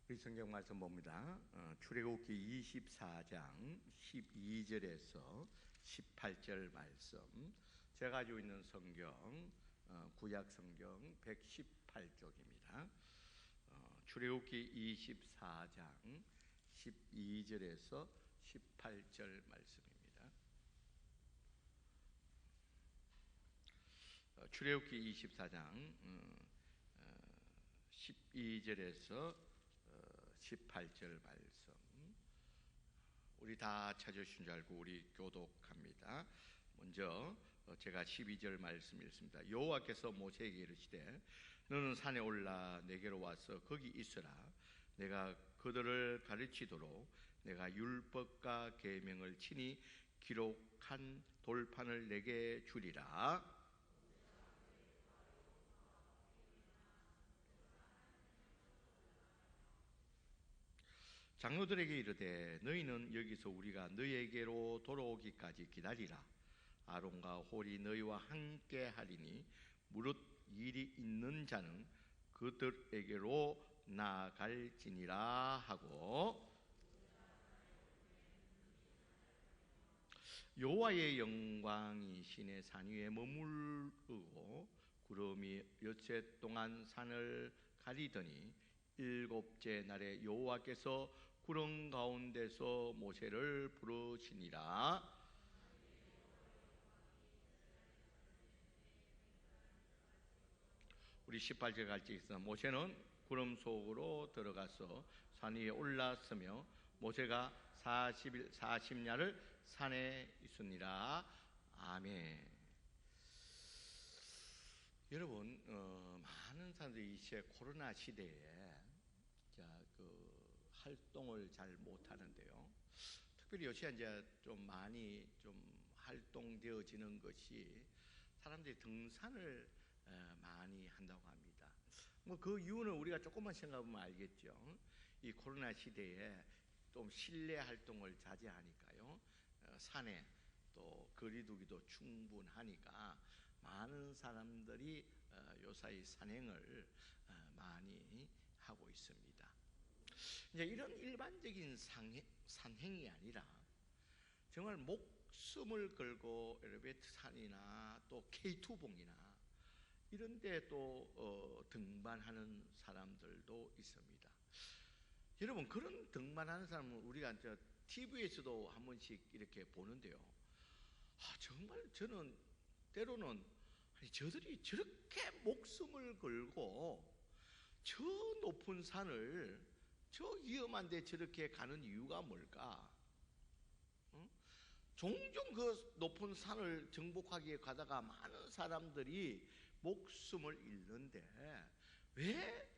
우리 성경 말씀 봅니다. 출애굽기 24장 12절에서 18절 말씀. 제가 가지고 있는 성경 구약 성경 118쪽입니다. 출애굽기 24장 12절에서 18절 말씀입니다. 출애굽기 24장 12절에서 18절 말씀. 우리 다 찾으신 줄 알고 우리 교독합니다. 먼저 제가 12절 말씀 읽습니다. 여호와께서 모세에게 이르시되 너는 산에 올라 내게로 와서 거기 있으라. 내가 그들을 가르치도록 내가 율법과 계명을 친히 기록한 돌판을 내게 주리라. 장로들에게 이르되 너희는 여기서 우리가 너희에게로 돌아오기까지 기다리라. 아론과 홀이 너희와 함께 하리니 무릇 일이 있는 자는 그들에게로 나아갈지니라 하고, 여호와의 영광이 신의 산 위에 머무르고 구름이 엿새 동안 산을 가리더니 일곱째 날에 여호와께서 구름 가운데서 모세를 부르시니라. 우리 18절 같이 있습니다. 모세는 구름 속으로 들어가서 산 위에 올랐으며 모세가 40일 40야를 산에 있으니라. 아멘. 여러분, 많은 사람들이 이제 코로나 시대에 활동을 잘 못하는데요. 특별히 요새 이제 좀 많이 좀 활동되어지는 것이 사람들이 등산을 많이 한다고 합니다. 뭐 그 이유는 우리가 조금만 생각하면 알겠죠. 이 코로나 시대에 좀 실내 활동을 자제하니까요. 산에 또 거리두기도 충분하니까 많은 사람들이 요사이 산행을 많이 하고 있습니다. 이제 이런 일반적인 산행이 아니라 정말 목숨을 걸고 엘리베이터 산이나 또 K2봉이나 이런 데 또 등반하는 사람들도 있습니다. 여러분, 그런 등반하는 사람은 우리가 이제 TV에서도 한 번씩 이렇게 보는데요. 정말 저는 때로는 저들이 저렇게 목숨을 걸고 저 높은 산을 저 위험한데 저렇게 가는 이유가 뭘까? 종종 그 높은 산을 정복하기에 가다가 많은 사람들이 목숨을 잃는데 왜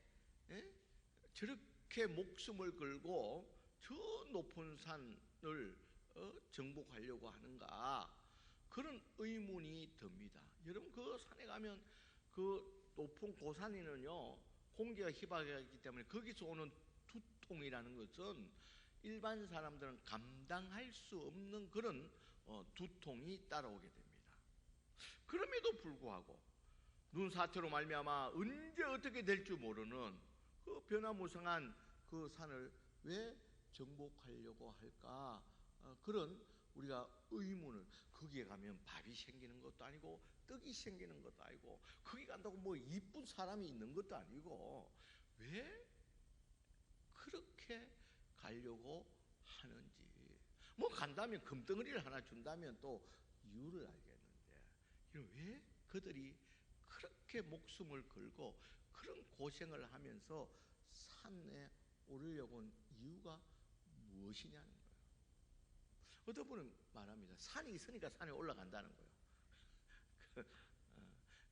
저렇게 목숨을 걸고 저 높은 산을 정복하려고 하는가? 그런 의문이 듭니다. 여러분, 그 산에 가면 그 높은 고산에는요 공기가 희박하기 때문에 거기서 오는 두통이라는 것은 일반 사람들은 감당할 수 없는 그런 두통이 따라오게 됩니다. 그럼에도 불구하고 눈사태로 말미암아 언제 어떻게 될지 모르는 그 변화무쌍한 그 산을 왜 정복하려고 할까? 그런 우리가 의문을, 거기에 가면 밥이 생기는 것도 아니고 떡이 생기는 것도 아니고 거기 간다고 뭐 이쁜 사람이 있는 것도 아니고 왜 그렇게 가려고 하는지, 뭐 간다면 금덩어리를 하나 준다면 또 이유를 알겠는데 왜 그들이 그렇게 목숨을 걸고 그런 고생을 하면서 산에 오르려고 한 이유가 무엇이냐는 거예요. 어떤 분은 말합니다. 산이 있으니까 산에 올라간다는 거예요.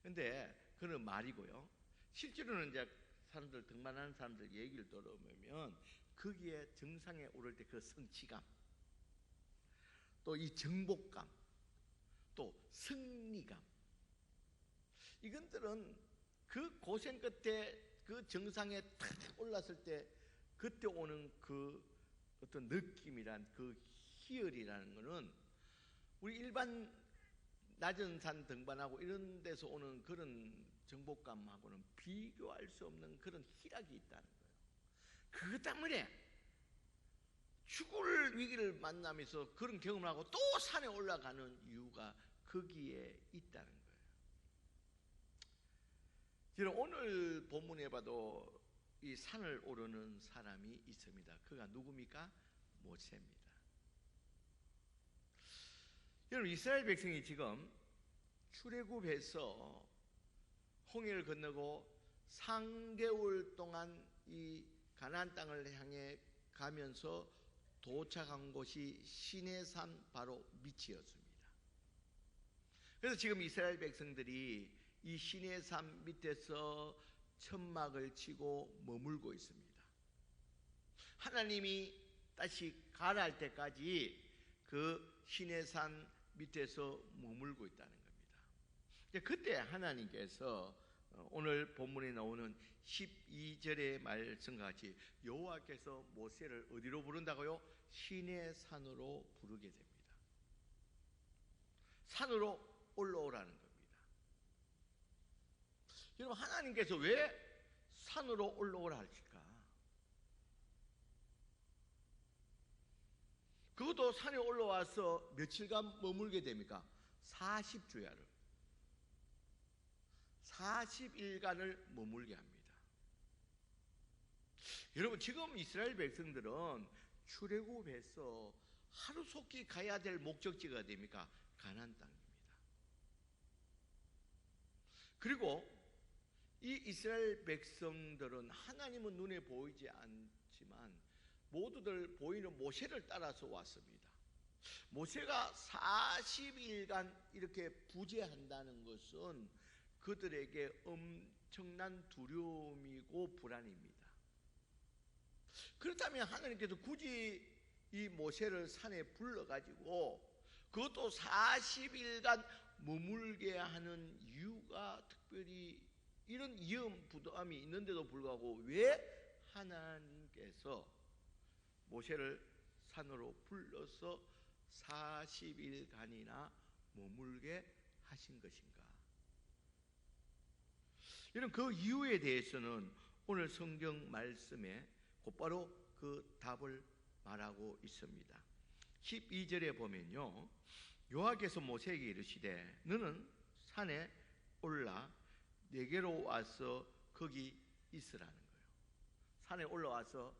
근데 그건 말이고요. 실제로는 이제 사람들, 등반하는 사람들 얘기를 들어보면 거기에 정상에 오를 때 그 성취감, 또 이 정복감, 또 승리감, 이것들은 그 고생 끝에 그 정상에 탁 올랐을 때 그때 오는 그 어떤 느낌이란, 그 희열이라는 것은 우리 일반 낮은 산 등반하고 이런 데서 오는 그런 정복감하고는 비교할 수 없는 그런 희락이 있다는 거예요. 그 때문에 죽을 위기를 만나면서 그런 경험을 하고 또 산에 올라가는 이유가 거기에 있다는 거예요. 여러분, 오늘 본문에 봐도 이 산을 오르는 사람이 있습니다. 그가 누굽니까? 모세입니다. 여러분, 이스라엘 백성이 지금 출애굽해서 홍해를 건너고 3개월 동안 이 가나안 땅을 향해 가면서 도착한 곳이 시내산 바로 밑이었습니다. 그래서 지금 이스라엘 백성들이 이 시내산 밑에서 천막을 치고 머물고 있습니다. 하나님이 다시 가라 할 때까지 그 시내산 밑에서 머물고 있다는 겁니다. 그때 하나님께서 오늘 본문에 나오는 12절의 말씀과 같이 여호와께서 모세를 어디로 부른다고요? 시내산으로 부르게 됩니다. 산으로 올라오라는 겁니다. 여러분, 하나님께서 왜 산으로 올라오라 하실까? 그것도 산에 올라와서 며칠간 머물게 됩니까? 40주야를 40일간을 머물게 합니다. 여러분, 지금 이스라엘 백성들은 출애굽해서 하루속히 가야 될 목적지가 됩니까? 가나안 땅입니다. 그리고 이 이스라엘 백성들은 하나님은 눈에 보이지 않지만 모두들 보이는 모세를 따라서 왔습니다. 모세가 40일간 이렇게 부재한다는 것은 그들에게 엄청난 두려움이고 불안입니다. 그렇다면 하나님께서 굳이 이 모세를 산에 불러가지고 그것도 40일간 머물게 하는 이유가 특별히 이런 위험 부담이 있는데도 불구하고 왜 하나님께서 모세를 산으로 불러서 40일간이나 머물게 하신 것인가? 이런 그 이유에 대해서는 오늘 성경 말씀에 곧바로 그 답을 말하고 있습니다. 12절에 보면요, 여호와께서 모세에게 이르시되 너는 산에 올라 내게로 와서 거기 있으라는 거예요. 산에 올라와서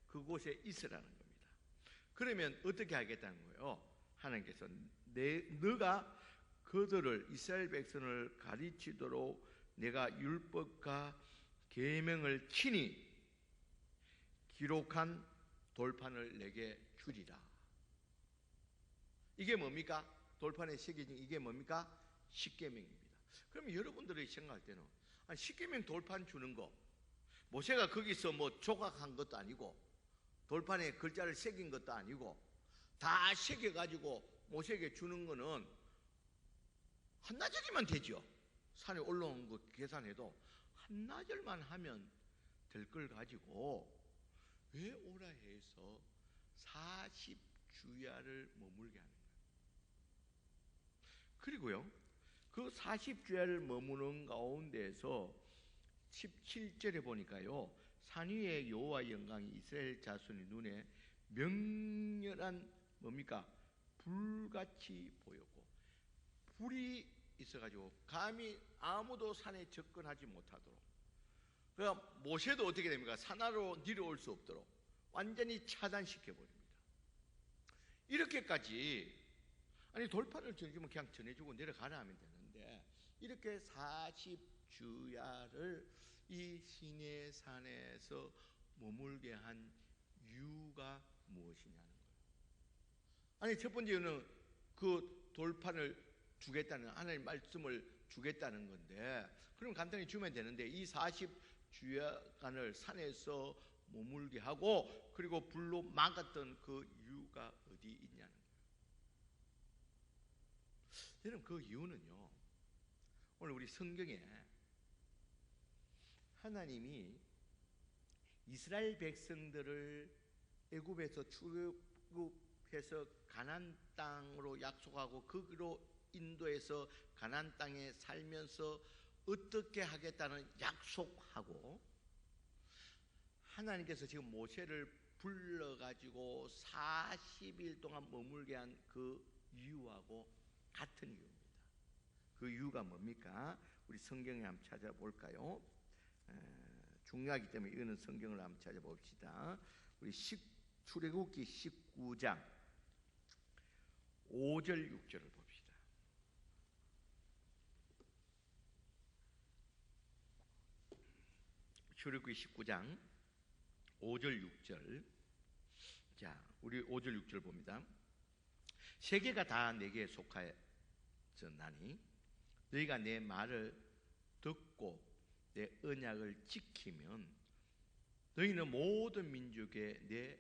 그곳에 있으라는 겁니다. 그러면 어떻게 하겠다는 거예요? 하나님께서 너가 그들을 이스라엘 백성을 가르치도록 내가 율법과 계명을 친히 기록한 돌판을 내게 주리라. 이게 뭡니까? 돌판에 새겨진 이게 뭡니까? 십계명입니다. 그럼 여러분들이 생각할 때는 십계명 돌판 주는 거, 모세가 거기서 뭐 조각한 것도 아니고 돌판에 글자를 새긴 것도 아니고 다 새겨가지고 모세에게 주는 거는 한나절이면 되죠. 산에 올라온 거 계산해도 한나절만 하면 될 걸 가지고 왜 오라 해서 40주야를 머물게 하는 거예요. 그리고요, 그 40주야를 머무는 가운데에서 17절에 보니까요, 산 위에 여호와의 영광이 이스라엘 자손의 눈에 명렬한 뭡니까? 불같이 보였고, 불이 있어가지고 감히 아무도 산에 접근하지 못하도록, 그러니까 모세도 어떻게 됩니까? 산하로 내려올 수 없도록 완전히 차단시켜버립니다. 이렇게까지, 아니 돌판을 전해주면 그냥 전해주고 내려가라 하면 되는데 이렇게 40주야를 이 시내산에서 머물게 한 이유가 무엇이냐는 거예요. 아니, 첫 번째는 그 돌판을 주겠다는, 하나님의 말씀을 주겠다는 건데, 그럼 간단히 주면 되는데 이 40주야간을 산에서 머물게 하고 그리고 불로 막았던 그 이유가 어디 있냐는 거예요. 여러분, 그 이유는요, 오늘 우리 성경에 하나님이 이스라엘 백성들을 애굽에서 출애굽해서 가나안 땅으로 약속하고 거기로 인도해서 가나안 땅에 살면서 어떻게 하겠다는 약속하고 하나님께서 지금 모세를 불러가지고 40일 동안 머물게 한 그 이유하고 같은 이유입니다. 그 이유가 뭡니까? 우리 성경에 한번 찾아볼까요? 중요하기 때문에 이거는 성경을 한번 찾아봅시다. 우리 출애굽기 19장 5절 6절을 봅시다. 출애굽기 19장 5절 6절. 자, 우리 5절 6절 봅니다. 세계가 다 내게 속하였나니 너희가 내 말을 듣고 내 언약을 지키면 너희는 모든 민족의 내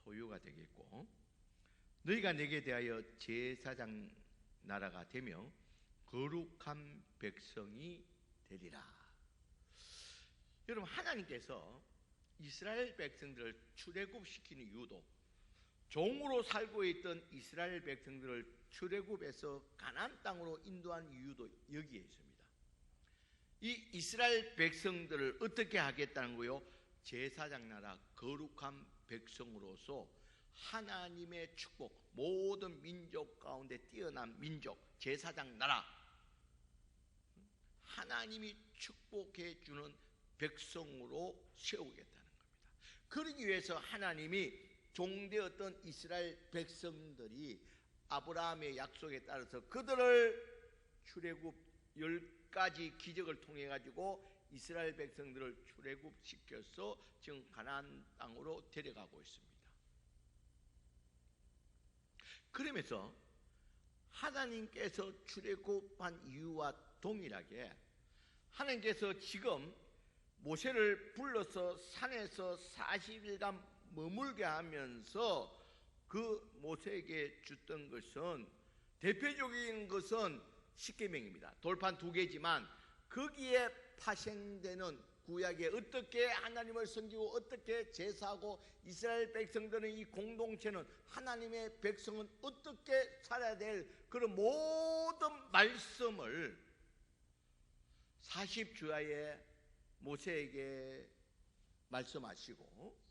소유가 되겠고 너희가 내게 대하여 제사장 나라가 되며 거룩한 백성이 되리라. 여러분, 하나님께서 이스라엘 백성들을 출애굽시키는 이유도 종으로 살고 있던 이스라엘 백성들을 출애굽해서 가나안 땅으로 인도한 이유도 여기에 있습니다. 이 이스라엘 백성들을 어떻게 하겠다는 거요? 제사장 나라 거룩한 백성으로서 하나님의 축복, 모든 민족 가운데 뛰어난 민족, 제사장 나라, 하나님이 축복해 주는 백성으로 세우겠다는 겁니다. 그러기 위해서 하나님이 종되었던 이스라엘 백성들이 아브라함의 약속에 따라서 그들을 출애굽 10가지 기적을 통해 가지고 이스라엘 백성들을 출애굽시켜서 지금 가나안 땅으로 데려가고 있습니다. 그러면서 하나님께서 출애굽한 이유와 동일하게 하나님께서 지금 모세를 불러서 산에서 40일간 머물게 하면서 그 모세에게 줬던 것은, 대표적인 것은 십계명입니다. 돌판 2개지만 거기에 파생되는 구약에 어떻게 하나님을 섬기고 어떻게 제사하고 이스라엘 백성들은, 이 공동체는 하나님의 백성은 어떻게 살아야 될 그런 모든 말씀을 40주야에 모세에게 말씀하시고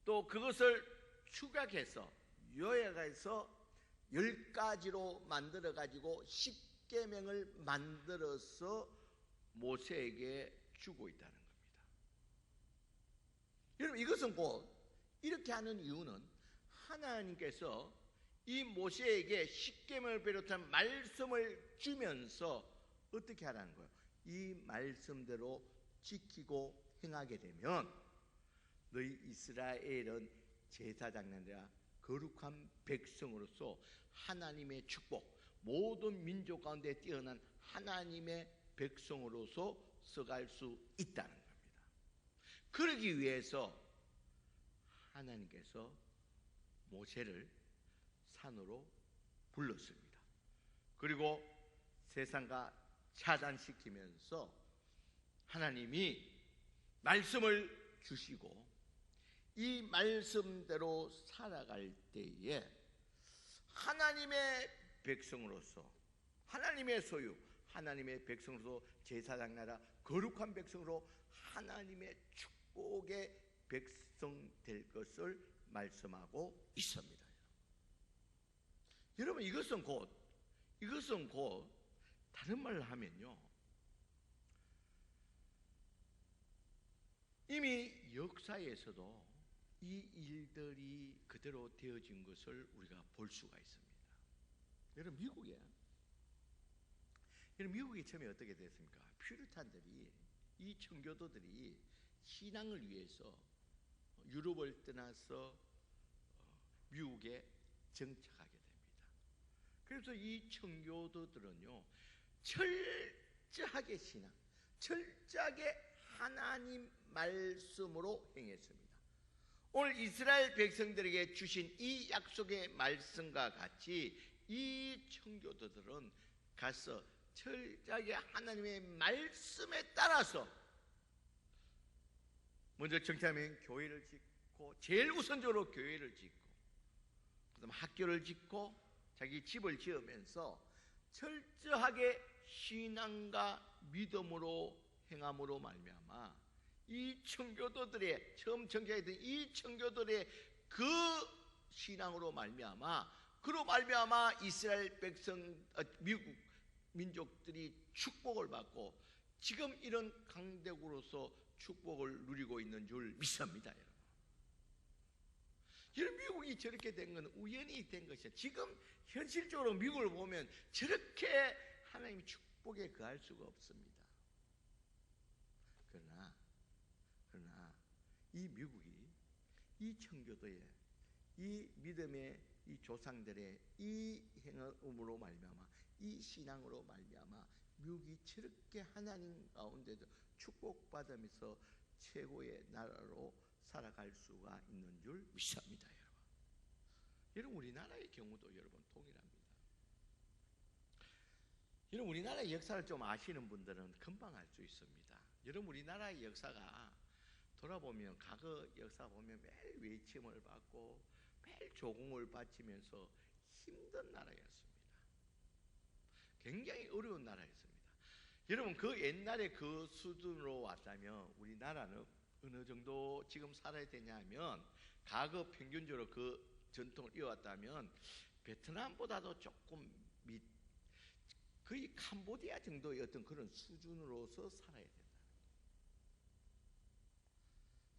또 그것을 축약해서 요약해서 10가지로 만들어 가지고 십계명을 만들어서 모세에게 주고 있다는 겁니다. 여러분, 이것은 곧 이렇게 하는 이유는 하나님께서 이 모세에게 십계명을 비롯한 말씀을 주면서 어떻게 하라는 거예요? 이 말씀대로 지키고 행하게 되면 너희 이스라엘은 제사장이 아니라 거룩한 백성으로서 하나님의 축복, 모든 민족 가운데 뛰어난 하나님의 백성으로서 서갈 수 있다는 겁니다. 그러기 위해서 하나님께서 모세를 산으로 불렀습니다. 그리고 세상과 차단시키면서 하나님이 말씀을 주시고 이 말씀대로 살아갈 때에 하나님의 백성으로서, 하나님의 소유, 하나님의 백성으로서 제사장 나라 거룩한 백성으로 하나님의 축복의 백성 될 것을 말씀하고 있습니다. 여러분, 이것은 곧 다른 말로 하면요, 이미 역사에서도 이 일들이 그대로 되어진 것을 우리가 볼 수가 있습니다. 여러분, 미국이 처음에 어떻게 됐습니까? 퓨리탄들이, 이 청교도들이 신앙을 위해서 유럽을 떠나서 미국에 정착하게 됩니다. 그래서 이 청교도들은요, 철저하게 철저하게 하나님 말씀으로 행했습니다. 오늘 이스라엘 백성들에게 주신 이 약속의 말씀과 같이 이 청교도들은 가서 철저하게 하나님의 말씀에 따라서 먼저 정착하면 교회를 짓고, 제일 우선적으로 교회를 짓고, 그다음 학교를 짓고 자기 집을 지으면서 철저하게 신앙과 믿음으로 행함으로 말미암아 이 청교도들의 처음 청교했던 이 청교도들의 그 신앙으로 말미암아 이스라엘 미국 민족들이 축복을 받고 지금 이런 강대국으로서 축복을 누리고 있는 줄 믿습니다, 여러분. 여러분, 미국이 저렇게 된 건 우연히 된 것이야. 지금 현실적으로 미국을 보면 저렇게 하나님의 축복에 거할 수가 없습니다. 그러나 이 미국이 이 청교도의 이 믿음의 이 조상들의 이 행함으로 말미암아 이 신앙으로 말미암아 미국이 저렇게 하나님 가운데도 축복받으면서 최고의 나라로 살아갈 수가 있는 줄 믿습니다, 여러분. 여러분, 우리나라의 경우도 여러분 동일합니다. 여러분, 우리나라의 역사를 좀 아시는 분들은 금방 알 수 있습니다. 여러분, 우리나라의 역사가 돌아보면 과거 역사 보면 매일 외침을 받고 매일 조공을 바치면서 힘든 나라였습니다. 굉장히 어려운 나라였습니다. 여러분, 그 옛날에 그 수준으로 왔다면 우리나라는 어느 정도 지금 살아야 되냐 하면 과거 평균적으로 그 전통을 이어왔다면 베트남보다도 조금 거의 캄보디아 정도의 어떤 그런 수준으로서 살아야 된다.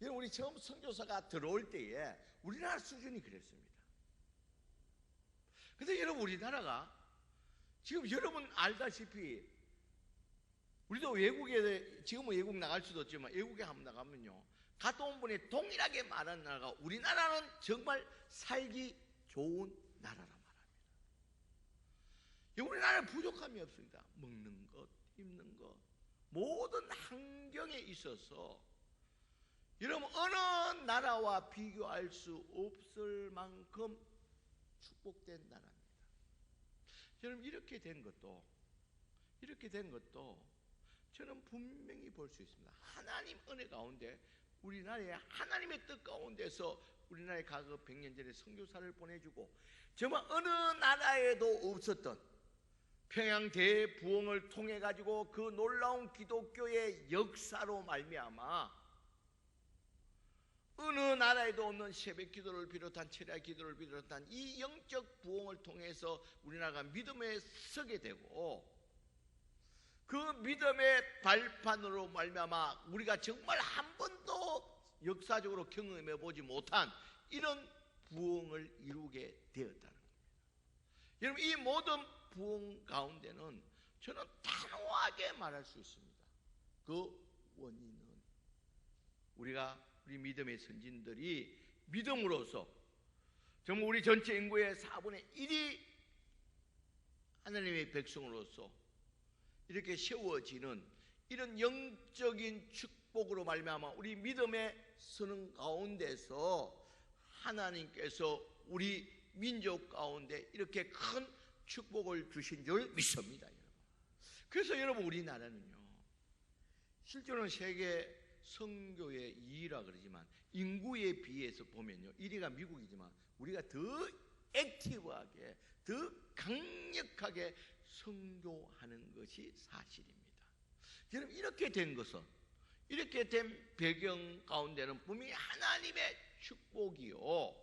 여러분, 우리 처음 선교사가 들어올 때에 우리나라 수준이 그랬습니다. 근데 여러분, 우리나라가 지금 여러분 알다시피 우리도 외국에 지금은 외국 나갈 수도 없지만 외국에 한번 나가면요, 갔다 온 분이 동일하게 말하는 나라가 우리나라는 정말 살기 좋은 나라라 말합니다. 우리나라는 부족함이 없습니다. 먹는 것, 입는 것, 모든 환경에 있어서 여러분 어느 나라와 비교할 수 없을 만큼 축복된 나라입니다. 여러분, 이렇게 된 것도 저는 분명히 볼 수 있습니다. 하나님 은혜 가운데 우리나라의 하나님의 뜻 가운데서 우리나라의 과거 100년 전에 선교사를 보내주고 정말 어느 나라에도 없었던 평양 대부흥을 통해 가지고 그 놀라운 기독교의 역사로 말미암아 어느 나라에도 없는 새벽 기도를 비롯한 철야 기도를 비롯한 이 영적 부흥을 통해서 우리나라가 믿음에 서게 되고 그 믿음의 발판으로 말미암아 우리가 정말 한 번도 역사적으로 경험해 보지 못한 이런 부흥을 이루게 되었다는 겁니다. 여러분, 이 모든 부흥 가운데는 저는 단호하게 말할 수 있습니다. 그 원인은 우리 믿음의 선진들이 믿음으로써 정말 우리 전체 인구의 4분의 1이 하나님의 백성으로서 이렇게 세워지는 이런 영적인 축복으로 말미암아 우리 믿음의 서는 가운데서 하나님께서 우리 민족 가운데 이렇게 큰 축복을 주신 줄 믿습니다, 여러분. 그래서 여러분, 우리나라는요, 실제로는 세계 선교의 2위라 그러지만 인구에 비해서 보면요 1위가 미국이지만 우리가 더 액티브하게 더 강력하게 선교하는 것이 사실입니다. 여러분, 이렇게 된 것은, 이렇게 된 배경 가운데는 분명히 하나님의 축복이요,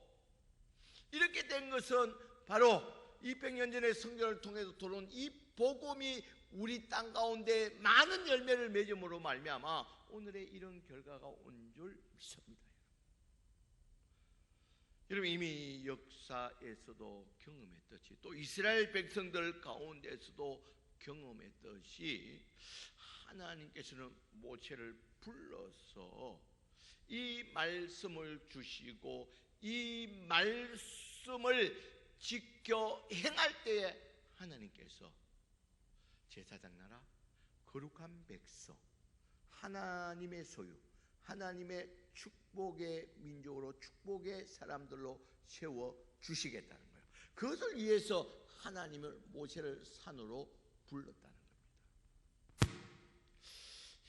이렇게 된 것은 바로 200년 전의 선교를 통해서 들어온 이 복음이 우리 땅 가운데 많은 열매를 맺음으로 말미암아 오늘의 이런 결과가 온 줄 믿습니다. 여러분, 이미 역사에서도 경험했듯이 또 이스라엘 백성들 가운데서도 경험했듯이 하나님께서는 모세를 불러서 이 말씀을 주시고 이 말씀을 지켜 행할 때에 하나님께서 제사장 나라, 거룩한 백성, 하나님의 소유, 하나님의 축복의 민족으로 축복의 사람들로 세워주시겠다는 거예요. 그것을 위해서 하나님을 모세를 산으로 불렀다는 겁니다.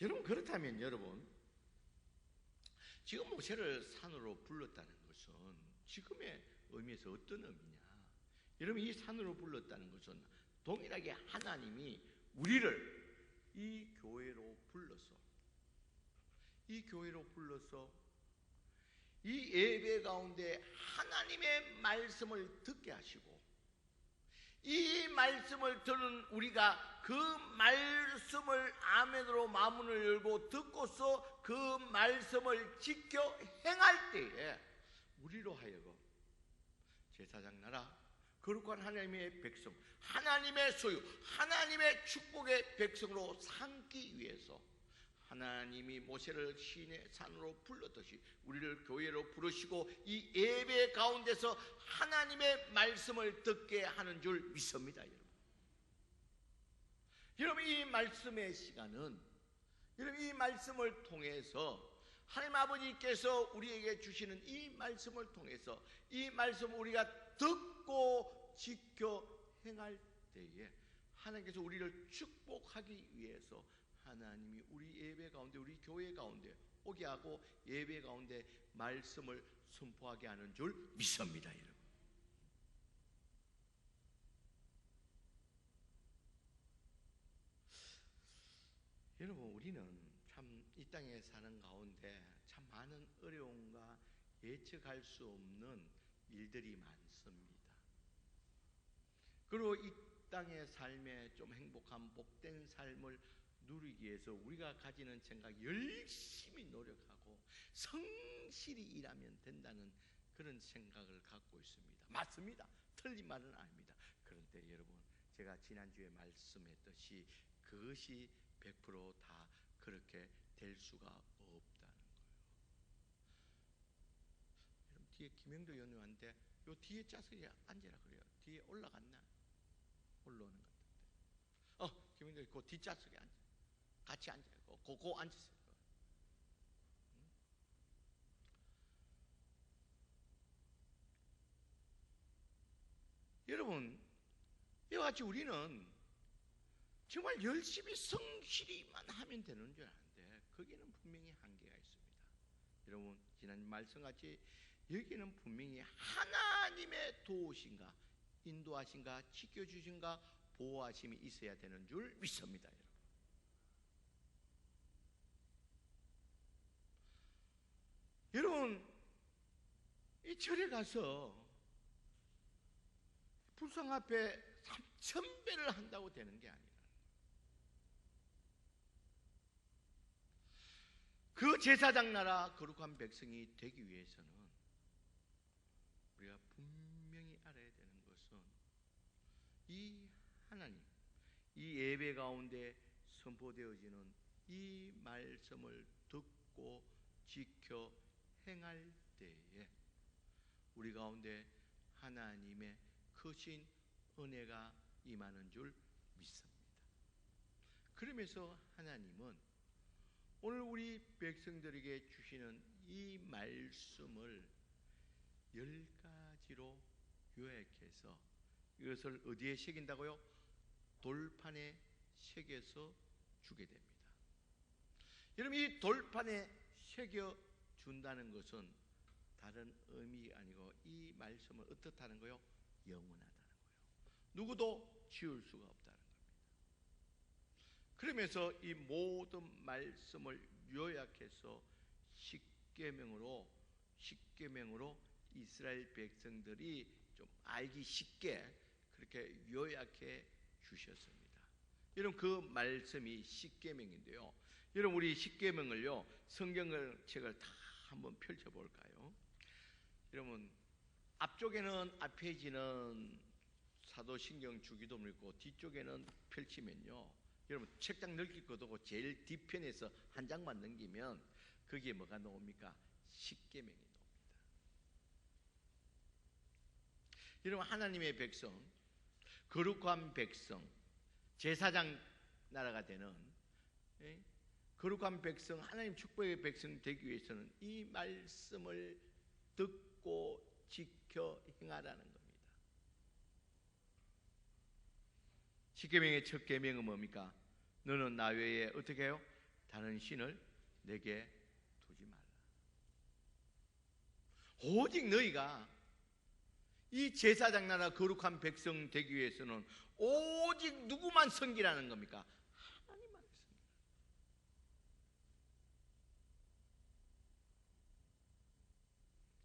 여러분, 그렇다면 여러분, 지금 모세를 산으로 불렀다는 것은 지금의 의미에서 어떤 의미냐? 여러분, 이 산으로 불렀다는 것은 동일하게 하나님이 우리를 이 교회로 불러서 이 교회로 불러서 이 예배 가운데 하나님의 말씀을 듣게 하시고, 이 말씀을 들은 우리가 그 말씀을 아멘으로 마음을 열고 듣고서 그 말씀을 지켜 행할 때에 우리로 하여금 제사장 나라, 거룩한 하나님의 백성, 하나님의 소유, 하나님의 축복의 백성으로 삼기 위해서 하나님이 모세를 시내 산으로 불렀듯이 우리를 교회로 부르시고 이 예배 가운데서 하나님의 말씀을 듣게 하는 줄 믿습니다. 여러분, 이 말씀의 시간은, 여러분, 이 말씀을 통해서 하나님 아버지께서 우리에게 주시는 이 말씀을 통해서 이 말씀을 우리가 듣고 지켜 행할 때에 하나님께서 우리를 축복하기 위해서 하나님이 우리 예배 가운데, 우리 교회 가운데 오게 하고 예배 가운데 말씀을 선포하게 하는 줄 믿습니다. 여러분, 여러분, 우리는 참 이 땅에 사는 가운데 참 많은 어려움과 예측할 수 없는 일들이 많습니다. 그리고 이 땅의 삶에 좀 행복한 복된 삶을 누리기 위해서 우리가 가지는 생각, 열심히 노력하고 성실히 일하면 된다는 그런 생각을 갖고 있습니다. 맞습니다. 틀린 말은 아닙니다. 그런데 여러분, 제가 지난주에 말씀했듯이 그것이 100% 그렇게 될 수가 없다는 거예요. 여러분, 뒤에 김영도 연우한테 요 뒤에 좌석에 앉으라 그래요. 뒤에 올라갔나? 올라오는 것 같은데. 김영도 그 뒷좌석에 앉아. 같이 앉아요. 그거 앉으세요. 여러분, 이와 같이 우리는 정말 열심히 성실히만 하면 되는 줄 아는데 거기는 분명히 한계가 있습니다. 여러분, 지난 말씀같이 여기는 분명히 하나님의 도우심과 인도하심과 지켜주심과 보호하심이 있어야 되는 줄 믿습니다. 여러분, 이 절에 가서 불상 앞에 3,000배를 한다고 되는 게 아니라 그 제사장 나라 거룩한 백성이 되기 위해서는 우리가 분명히 알아야 되는 것은 이 하나님, 이 예배 가운데 선포되어지는 이 말씀을 듣고 지켜 행할 때에 우리 가운데 하나님의 크신 은혜가 임하는 줄 믿습니다. 그러면서 하나님은 오늘 우리 백성들에게 주시는 이 말씀을 10가지로 요약해서 이것을 어디에 새긴다고요? 돌판에 새겨서 주게 됩니다. 여러분, 이 돌판에 새겨 준다는 것은 다른 의미가 아니고 이 말씀을 어떻다는 거요? 영원하다는 거예요. 누구도 지울 수가 없다는 겁니다. 그러면서 이 모든 말씀을 요약해서 십계명으로 이스라엘 백성들이 좀 알기 쉽게 그렇게 요약해 주셨습니다. 여러분, 그 말씀이 십계명인데요. 여러분, 우리 십계명을요, 성경을 책을 다 한번 펼쳐볼까요? 여러분, 앞쪽에는 앞페이지는 사도신경 주기도문이 있고 뒤쪽에는 펼치면요, 여러분 책장 넓힐 것도 없고 제일 뒤편에서 한 장만 넘기면 거기에 뭐가 나옵니까? 십계명이 나옵니다. 여러분, 하나님의 백성, 거룩한 백성, 제사장 나라가 되는 거룩한 백성, 하나님 축복의 백성 되기 위해서는 이 말씀을 듣고 지켜 행하라는 겁니다. 십계명의 첫 계명은 뭡니까? 너는 나 외에 어떻게 해요? 다른 신을 내게 두지 말라. 오직 너희가 이 제사장 나라 거룩한 백성 되기 위해서는 오직 누구만 섬기라는 겁니까? 하나님만 섬기라.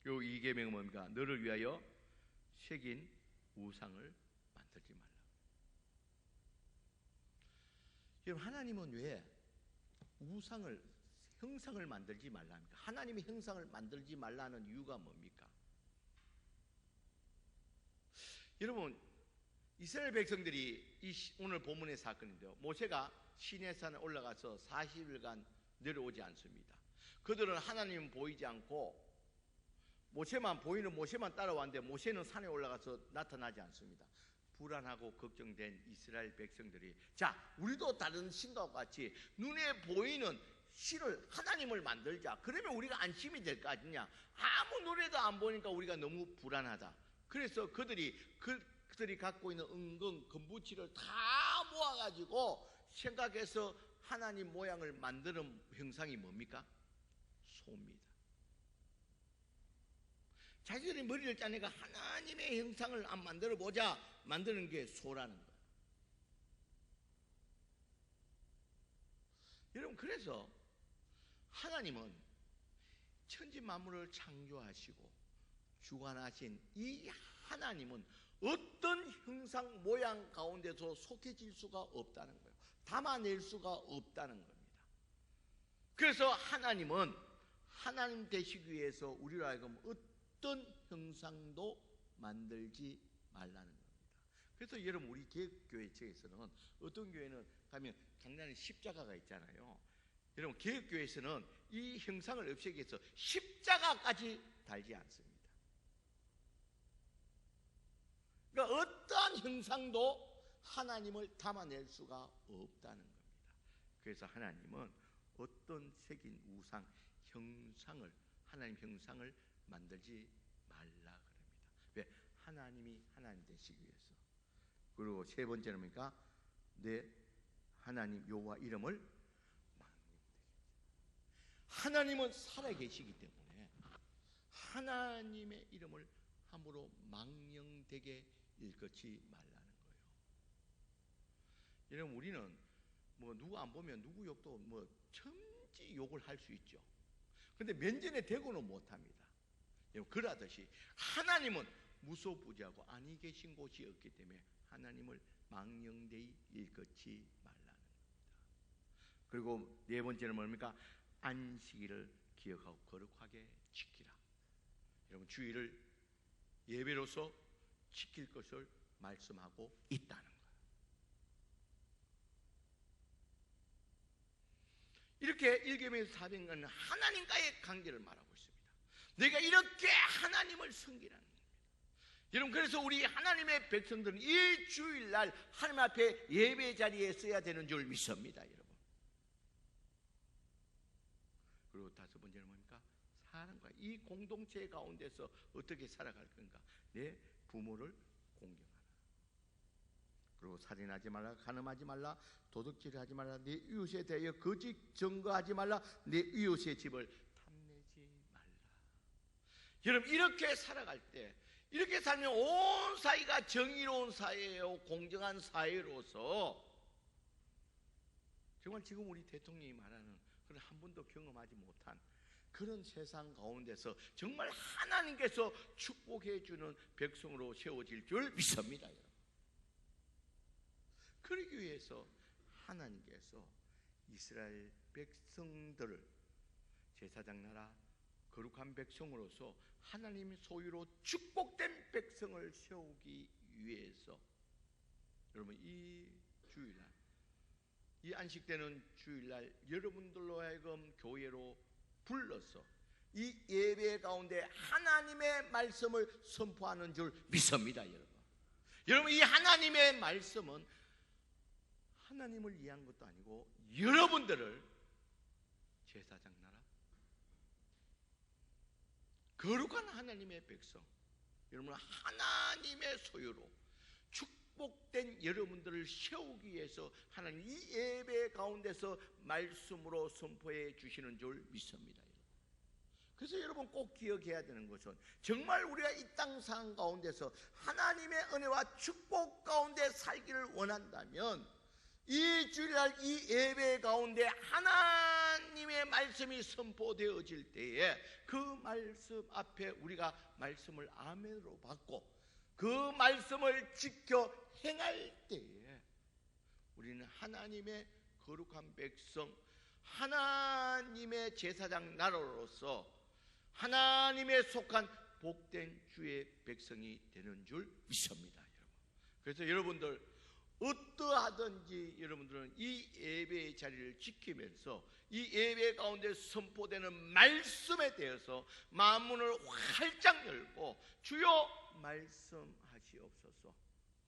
요 2계명은 뭡니까? 너를 위하여 새긴 우상을 만들지 말라. 여러분, 하나님은 왜 우상을, 형상을 만들지 말라 합니까? 하나님의 형상을 만들지 말라는 이유가 뭡니까? 여러분, 이스라엘 백성들이 오늘 본문의 사건인데요, 모세가 시내산에 올라가서 40일간 내려오지 않습니다. 그들은 하나님 보이지 않고 보이는 모세만 따라왔는데 모세는 산에 올라가서 나타나지 않습니다. 불안하고 걱정된 이스라엘 백성들이, 자, 우리도 다른 신과 같이 눈에 보이는 신을, 하나님을 만들자. 그러면 우리가 안심이 될 거 아니냐. 아무 노래도 안 보니까 우리가 너무 불안하다. 그래서 그들이 갖고 있는 은근, 금부치를 다 모아가지고 생각해서 하나님 모양을 만드는 형상이 뭡니까? 소입니다. 자기들이 머리를 짜니까 하나님의 형상을 안 만들어 보자, 만드는 게 소라는 거예요. 여러분, 그래서 하나님은 천지 만물을 창조하시고 주관하신 이 하나님은 어떤 형상 모양 가운데서 속해질 수가 없다는 거예요. 담아낼 수가 없다는 겁니다. 그래서 하나님은 하나님 되시기 위해서 우리로 하여금 어떤 형상도 만들지 말라는 겁니다. 그래서 여러분, 우리 개혁교회 측에서는, 어떤 교회는 가면 장난에 십자가가 있잖아요. 여러분, 개혁교회에서는 이 형상을 없애기 위해서 십자가까지 달지 않습니다. 그러니까 어떠한 형상도 하나님을 담아낼 수가 없다는 겁니다. 그래서 하나님은 어떤 새긴 우상, 형상을, 하나님 형상을 만들지 말라 그럽니다. 왜? 하나님이 하나님 되시기 위해서. 그리고 세 번째는 뭡니까? 내 하나님 여호와 이름을 하나님은 살아계시기 때문에 하나님의 이름을 함부로 망령되게 일컫지 말라는 거예요. 여러분, 우리는 누구 안 보면 누구 욕도 천지 욕을 할 수 있죠. 근데 면전에 대고는 못합니다. 그러듯이 하나님은 무소부지하고 아니 계신 곳이 없기 때문에 하나님을 망령되이 일컫지 말라는 겁니다. 그리고 네 번째는 뭡니까? 안식일을 기억하고 거룩하게 지키라. 여러분, 주일을 예배로서 지킬 것을 말씀하고 있다는 거예요. 이렇게 1계명에서 400년 하나님과의 관계를 말하고 있습니다. 내가 이렇게 하나님을 섬기라는 겁니다. 여러분, 그래서 우리 하나님의 백성들은 일주일날 하나님 앞에 예배 자리에 서야 되는 줄 믿습니다, 여러분. 그리고 다섯 번째는 뭡니까? 사람과 이 공동체 가운데서 어떻게 살아갈 건가? 내 부모를 공경하라. 그리고 살인하지 말라, 간음하지 말라, 도둑질하지 말라, 내 이웃에 대하여 거짓 증거하지 말라, 내 이웃의 집을 탐내지 말라. 여러분, 이렇게 살아갈 때, 이렇게 살면 온 사회가 정의로운 사회예요. 공정한 사회로서 정말 지금 우리 대통령이 말하는 그런 한 번도 경험하지 못한 그런 세상 가운데서 정말 하나님께서 축복해 주는 백성으로 세워질 줄 믿습니다, 여러분. 그러기 위해서 하나님께서 이스라엘 백성들을 제사장 나라, 거룩한 백성으로서 하나님의 소유로 축복된 백성을 세우기 위해서 여러분, 이 주일날, 이 안식되는 주일날 여러분들로 하여금 교회로 불러서 이 예배 가운데 하나님의 말씀을 선포하는 줄 믿습니다, 여러분. 여러분, 이 하나님의 말씀은 하나님을 위한 것도 아니고 여러분들을 제사장 나라, 거룩한 하나님의 백성, 여러분 하나님의 소유로 축복된 여러분들을 세우기 위해서 하나님 이 예배 가운데서 말씀으로 선포해 주시는 줄 믿습니다. 그래서 여러분 꼭 기억해야 되는 것은 정말 우리가 이 땅 상 가운데서 하나님의 은혜와 축복 가운데 살기를 원한다면 이 주일날 이 예배 가운데 하나님의 말씀이 선포되어질 때에 그 말씀 앞에 우리가 말씀을 아멘으로 받고 그 말씀을 지켜 행할 때에 우리는 하나님의 거룩한 백성, 하나님의 제사장 나라로서 하나님의 속한 복된 주의 백성이 되는 줄 믿습니다, 여러분. 그래서 여러분들 어떠하든지 여러분들은 이 예배의 자리를 지키면서 이 예배 가운데 선포되는 말씀에 대해서 마음문을 활짝 열고 주여 말씀하시옵소서.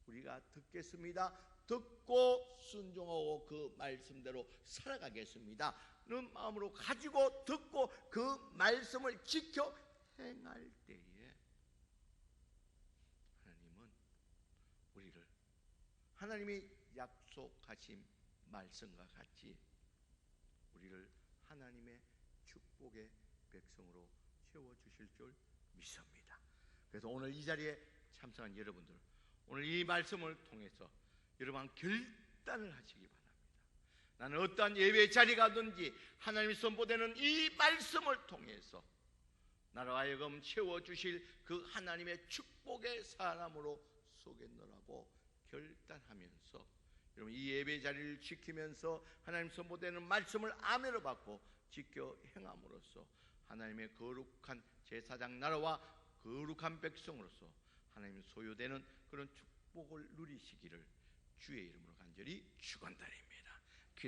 우리가 듣겠습니다. 듣고 순종하고 그 말씀대로 살아가겠습니다 는 마음으로 가지고 듣고 그 말씀을 지켜 행할 때에 하나님은 우리를 하나님이 약속하신 말씀과 같이 우리를 하나님의 축복의 백성으로 채워주실 줄 믿습니다. 그래서 오늘 이 자리에 참석한 여러분들, 오늘 이 말씀을 통해서 여러분 결단을 하시기 바랍니다. 나는 어떠한 예배의 자리가 든지 하나님이 선포되는 이 말씀을 통해서 나로 하여금 채워주실 그 하나님의 축복의 사람으로 소개하라고 결단하면서 여러분 이 예배 자리를 지키면서 하나님 선포되는 말씀을 아멘으로 받고 지켜 행함으로써 하나님의 거룩한 제사장 나라와 거룩한 백성으로서 하나님 소유되는 그런 축복을 누리시기를 주의 이름으로 간절히 축원드립니다.